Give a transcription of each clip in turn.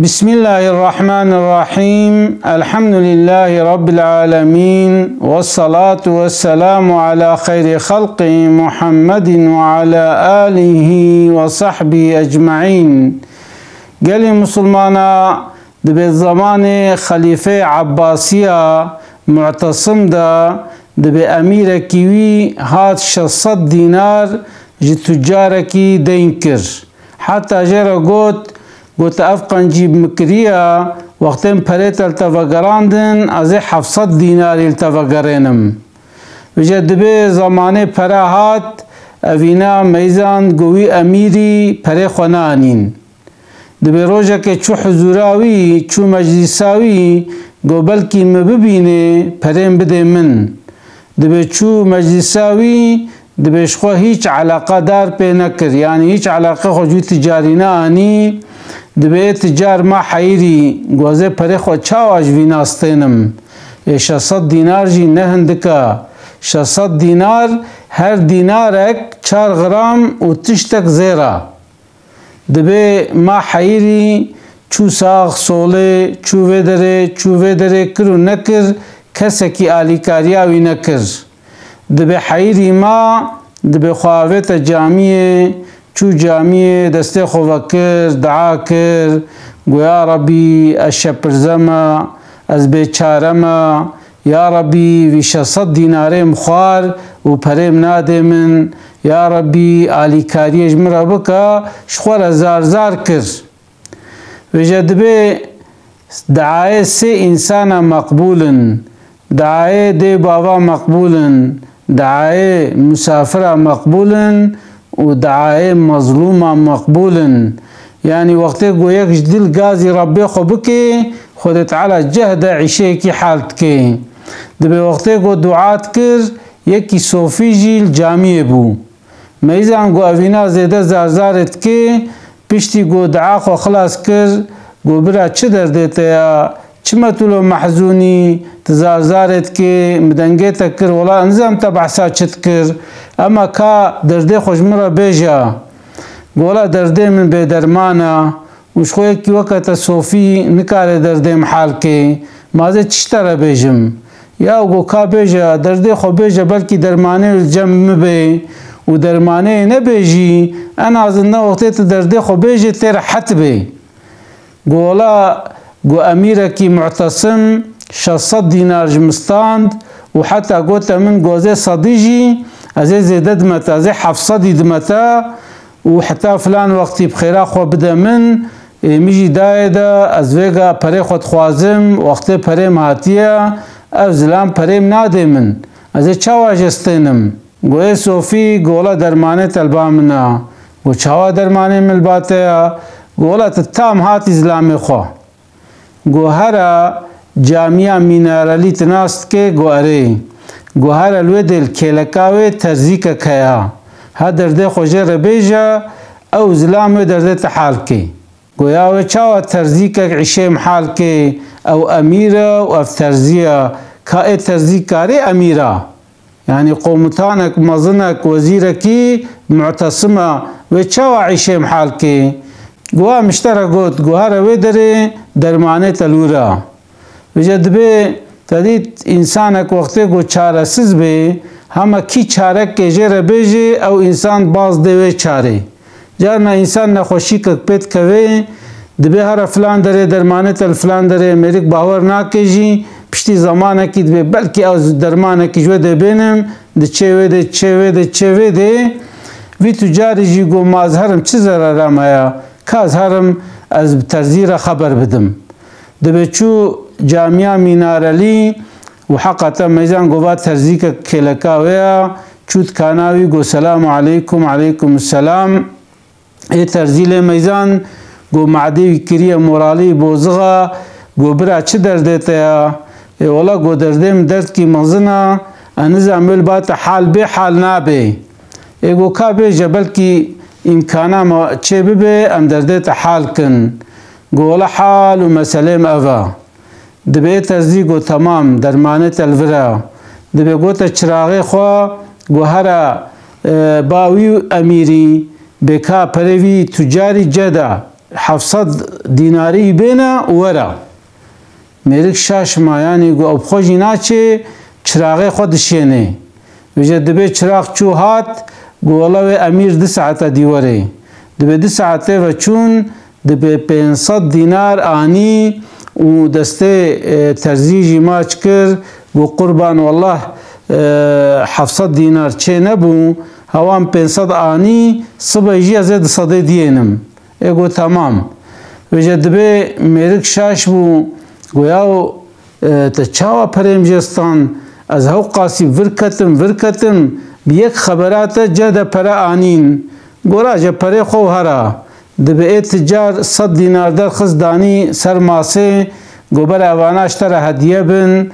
بسم الله الرحمن الرحيم. الحمد لله رب العالمين، والصلاة والسلام على خير خلق محمد وعلى آله وصحبه أجمعين. قال مسلمانا دبي زمان خليفة عباسية معتصم دا دبي أمير كيوي هات 600 دينار جي تجاركي دينكر حتى جرى قوت أفقن جيب مكريا وقتين بريت التفقراندن ازي 700 دينار التفقرينم وجد بي زمانه پراهات اوینا میزان گوی امیری پره خونانین دبی روژه که چو حضوراوی چو مجلساوی گو بلکی مببینه پرین بده من دبی چو مجلساوی دبیش خو هیچ علاقه دار پی نکر، یعنی هیچ علاقه خو جو تجاری نه آنی دبی تجار ما حیری گوزه پره خو چاواج ویناستینم 600 دینار جی نهندکا 600 دینار هر دینارک 4 غرام و تشتک زیرا دبی ما حیری چو ساغ سوله چو ویدره کرو نکر کسکی آلیکاریاوی نکر دبی حیری ما دبی خواهویت جامعه چو جامعه دسته خوکر دعا کر گویا ربی اشپرزما از بیچارما یا ربی وی 600 دیناره مخوار و پریم ناده من یا ربی آلیکاریش مرا بکا شخور زار کر وجد بی دعای 3 انسان مقبولن، دعای دی بابا مقبولن، دعای مسافر مقبولن و دعای مظلوم مقبولن. يعني وقتی گویک جدیل گازی ربی خو بکی خود تعالی جهد عیشه کی حالت کی دبی وقتی گو دعات کر یکی صوفی جیل جامعه بو میزان گو اوینا زیده زارزارت کی پشتی گو دعا خو خلاص کر گو برا چه دردیتا یا چمتولو محزونی تزارزارت کی مدنگه تکر ولا انزام تبعسا چت کر اما کا درده خوشمرا بیجا گولا درده من به درمانا وش خوی کی وقت صوفی نکاره درده محال کی مازه چشتره بیجم یا گو کا بیجا درده خو بیجا بلکی درمانه جمع مبی و درمانه نبیجی انا ازنده وقتی درده خو بیجی تیر حت بی گولا گو امیره کی معتصم 600 دینار جمستاند و حتی گوتا من گوزه صدیجی ازي زيدد متى ازي 700 دمتا وحتى فلان وقتي بخيرا خو بدا من ميجي دايدا ازويغا بري خود خوازم وقتي بري ماتيا او زلام بري نادي من ازي چاوا جستينم گوه صوفي گولا درمانه تلبامنا گو چاوا درمانه ملباتيا گولا تتام هاتي زلامي خو گو هرا جامعه مینارالی تناست که گو اره گوهر الودل کلکاوی ترزیک کیا ها درده خوشه ربیجا او زلام درده تحال کی گویاوی چاو ترزیک عشه محال کی او امیره و اف ترزیه که ترزیک کاری امیره يعني قومتانك مظنك وزيركي معتصمة وچاو عشه محال کی گوها مشترا گوت گوهر ویدره درمانه تلورا وجد بی تدید انسانک وقتی گو چاره سز بی همه کی چاره که جره بیجی او انسان باز دوی چاره جارنا انسان نخوشی که پیت کوی دبی هر فلان داره درمانه تل فلان داره میرک باور ناکیجی پشتی زمانه کی دبی بلکی او درمانه کی جوه ده بینم ده چه ویده وی تجاری جی گو مازهرم چه ضررم هیا که ازهرم از ترزیر خبر بدم دبی چو جامعه مینارالی و حقا میزان گوبات ترزیک کلکاویا چود کاناوی گو سلام علیکم علیکم السلام ای ترزیل میزان گو معدی کریه مورالی بوزغا گو برا چه درده تیا ای والا گو دردیم درد کی مغزنا انزام بات حال بی حال نابی ای گو کا بی جبل کی امکانا ما چه بی ام درده تا حال کن گو والا حال و مسلم اوه دبی ترزی گو تمام درمانه تلورا دبی گو تا چراغی خوا گو هر باوی امیری بکا پروی تجاری جدا 700 دیناری بینه ورا میرک شاش ما یعنی گو اب خوشی ناچه چراغ خود شینه ویجه دبه چراغ چو هات گو والله امیر 2 ساعت دیوره دبه 2 ساعت و چون دبه 500 دینار آنی و دسته ترزیجی ماچ کر گو قربان والله 700 دینار چه نبو هوام 500 آنی صبح جی از 200 دینم ایگو تمام ویجه دبه میرک شاش بو گویاو تچاوا پریم جستان از هاو قاسی ورکتم بیک خبرات جده پر آنین گورا جه پره خو هرا دبه تجار 100 دینار در خز دانی سر ماسه گوبر اواناش تر هدیه بن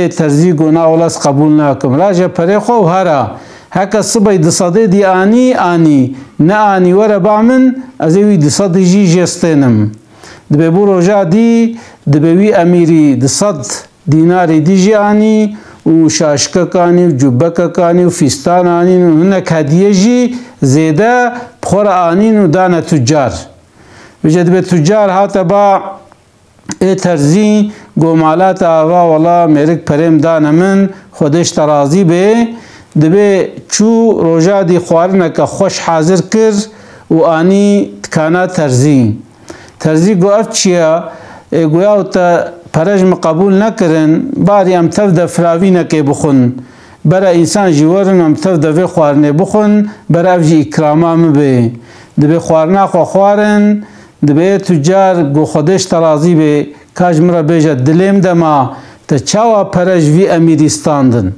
ترزی گونا ولاس قبول ناکم راجه پره خو هرا هکا صبح 200 دی آنی نه آنی ورا بعمن از اوی 200 جی جستنم دبه بو روژا دی دبه وی امیری 200 دیناری دی جی آنی و شاشکه کانی و جبکه کانی و فیستان آنین و هنک هدیه جی زیده بخور آنین و دانه تجار وجد به تجار هاته با ترزی گومالات آوا والا میرک پریم دانه من خودش ترازی به دبه چو روژا دی خوارنه که خوش حاضر کر و آنی تکانا ترزی گو اف چیه گویا تا پرجم قبول نکرن باری ام تفده فراوی نکه بخون برا انسان جیورن ام تفده وی خوارنه بخون برا افجی اکرامام به دبه خوارنه خو خوارن دبه تجار گو خودش ترازی به کاج مرا بیجه دلیم دما تا چاوا پرج وی امیریستاندن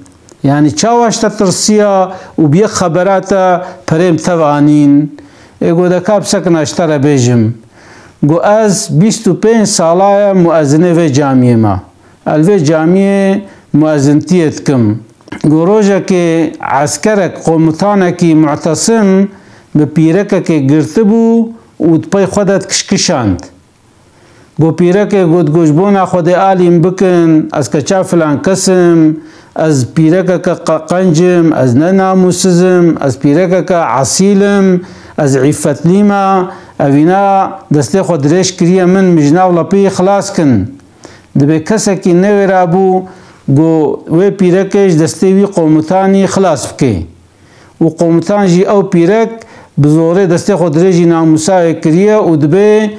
یعنی چاواش تا ترسیا و بی خبراتا پریم توانین گو دکاب سکناشتا را بیجم گو از 25 ساله مؤذنه و جامعه ما الوی جامعه مؤذنتیت کم گو روژه که عسکرک قومتانکی معتصم به پیرکه که گرته بو و پای خودت کشکشاند گو پیرکه گود گوشبونا خود آلیم بکن از کچا فلان قسم از پیرکه که قنجم از نناموسزم از پیرکه که عصیلم از عفت لیما اوینا دسته خود ریش کریه من مجنا و لپی خلاص کن دبه کسی که نوی رابو گو وی پیرکش دسته وی قومتانی خلاص بکه و قومتان جی او پیرک بزوره دسته خود ریجی ناموسای کریه و دبه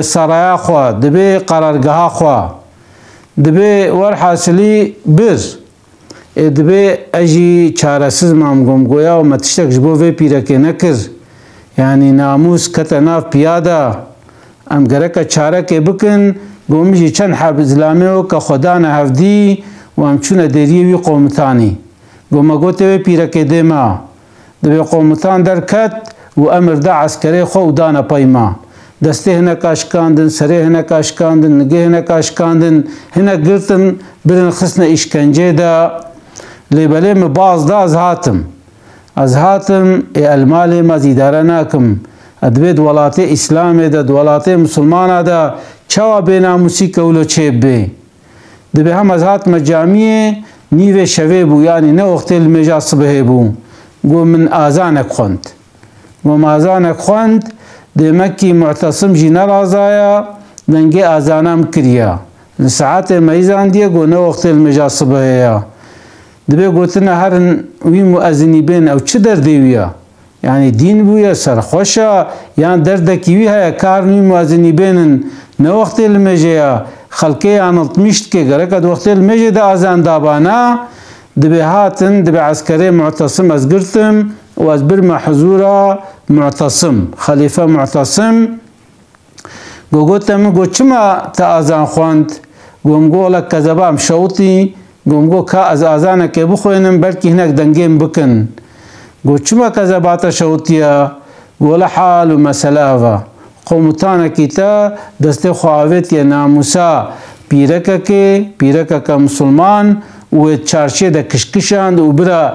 سرایا خواه دبه قرارگاه خواه دبه ورحاصلی بر دبه اجی چارسز مامگم گویا و متشتک جبو وی پیرکه نکر یعنی ناموس کتناف پیاده ام گرک چاره که بکن گومجی چند حب اسلامی و که خدا نهفدی و ام چون دیریوی قومتانی گوما گوته وی پیرکه دیما دوی قومتان در کت و امر دا عسکری خو دانا پایما دسته هنه کاشکاندن سره هنه کاشکاندن نگه هنه کاشکاندن هنه گرتن برن خسن اشکنجه دا لیباله مباز دا از هاتم المال ما زیداره ناکم ادبید ولات اسلام دا ولات مسلمان دا چوا بیناموسی کولو چیب بی دبی هم از هاتم جامعه نیوه شوه بو یعنی نه وقت المجا صبح بو گو من آزانک خوند گو آزانک خوند ده مکی معتصم جی نرازایا دنگه آزانم کریا ساعت میزان دیه گو نه وقت المجا صبح یا دبی گوتنه هر وی مؤذنی بین او چه دردی ویا یعنی دین بویا سرخوشا یعنی دردکی وی های کار وی مؤذنی بینن نه وقت المجا خلقی آنلتمیشت که گرکد وقت المجا ده آزان دابانا دبی هاتن دبی عسکری معتصم از گرتم و از برما حضورا معتصم خلیفه معتصم گوتم گو چما تا آزان خواند گوم گو لک کذبام شوطی گوم گو که از آزانه که بخوینم بلکه هنک دنگیم بکن گو چما کذبات شوطیا گو لحال و مسئله آوا قومتانه کی تا دست خواهویت یا ناموسا پیرکه که مسلمان و چارچه ده کشکشاند و برا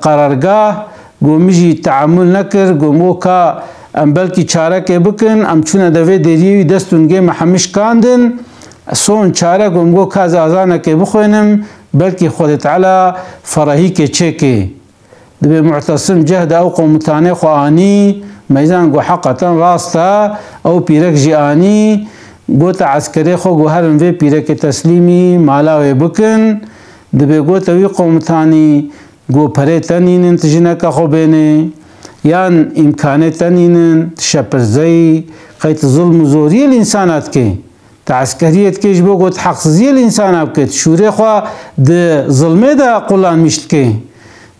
قرارگاه گومیجی تعامل نکر گومو که ام بلکی چاره که بکن ام چونه دوی دیریوی دستونگه محمش کاندن سون چاره گومگو که از آزانه که بخوینم بلکی خود تعالی فرهی که چه که دبی معتصم جهد او قومتانه خوانی میزان گو حقیقتا راستا او پیرک جیانی گو تا عسکری خو گو هرن وی پیرک تسلیمی مالاوی بکن دبی گو تاوی قومتانی گو پره تنینن تجنک خو بینه یان امکانه تنینن شپرزی قیت ظلم و زوری الانسانات که تا عسکریت کش بو گو تحقزی الانسانات که شوری خوا ده ظلمه ده قلان مشت که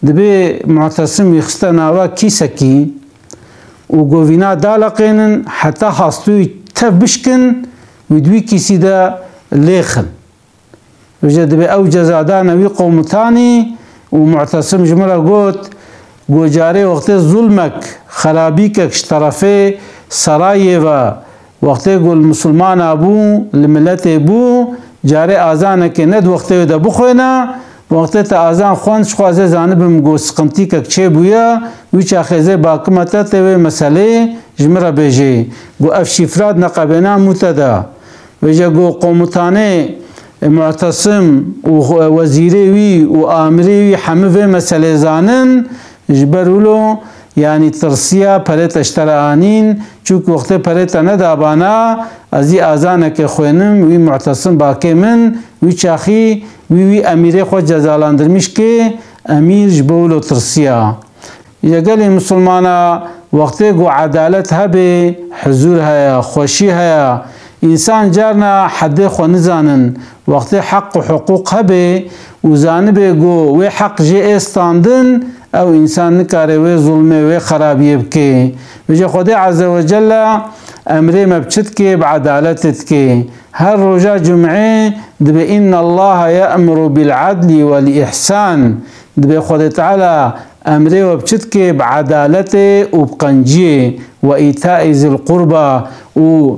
دبی معتصم یخسته ناوا کیسکی و گوینا دالقینن حتی هاستوی تف بشکن و دوی کسی دا لیخن وجه دبی او جزادان وی قومتانی و معتصم جمرا گوت گو جاره وقت ظلمک خرابی ککش طرفه سرایه و وقت گو المسلمان ابو الملت بو جاره آزانه که ند وقت دا بخوینا وقت تا آزان خوانش خوازه زانبم گو سقمتی که چه بویا ویچ آخیزه باکمتا تاوی مسئله جمرا بیجه گو اف شفراد نقابینا متدا ویجه گو قومتانه معتصم و وزیری وی و آمری وی همه وی مسئله زانن جبرولو یعنی ترسیه پرت اشترانین چونکه وقت پرت ندابانا ازی آزانه که خوینم وی معتصم باکی من وی چاخی وی امیر خود جزالاندرمیش که امیر جبولو ترسیه یگلی مسلمانا وقتی گو عدالت هبه حضور هیا خوشی هیا انسان جارنا حد خو نزانن وقتی حق و حقوق هبه و زانبه گو وی حق جی استاندن او انسان نکاره وی ظلمه وی خرابیه بکه وجه خود عز وجل امره مبچت که بعدالتت که هر رجا جمعه دبه ان الله یأمر بالعدل والإحسان دبه خود تعالی امره وبچت که بعدالت و بقنجیه و ایتاء ذی القربى و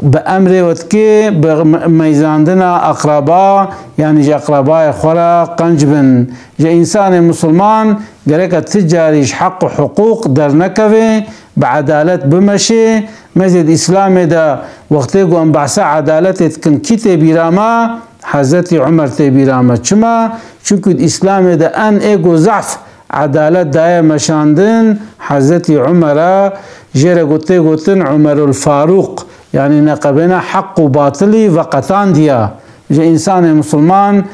بأمر وتكي بميزاندنا أقرباء يعني جا أقرباء خورا قنجبن جا إنسان مسلمان قريك تجاريش حق وحقوق در نكوي بعدالت بمشي مزيد إسلام دا وقتيقو أن بحث عدالت تكن كي بيراما حضرت عمر بيراما چما چونكو الإسلام دا أن إيقو ضعف عدالت دايا مشاندن حضرت عمر جيرا قوتن عمر الفاروق يعني نقبنا حق و باطلي وقتان ديا جا إنسان مسلمان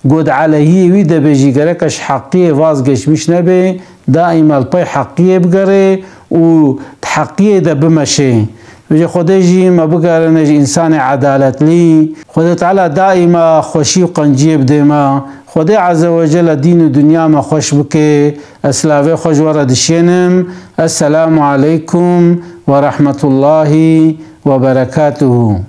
قد عليه ويدا بيجي قريكش حقية وازقش مش نبي دائما البي حقية بقري و حقية دا بمشي وجه خديجي ما بقرنج إنسان عدالت لي خدي تعالى دائما خوشي وقنجي بديما خدي عز وجل دين الدنيا ما خوش بكي أسلافي خوش ورد الشينم السلام عليكم ورحمة الله وبركاته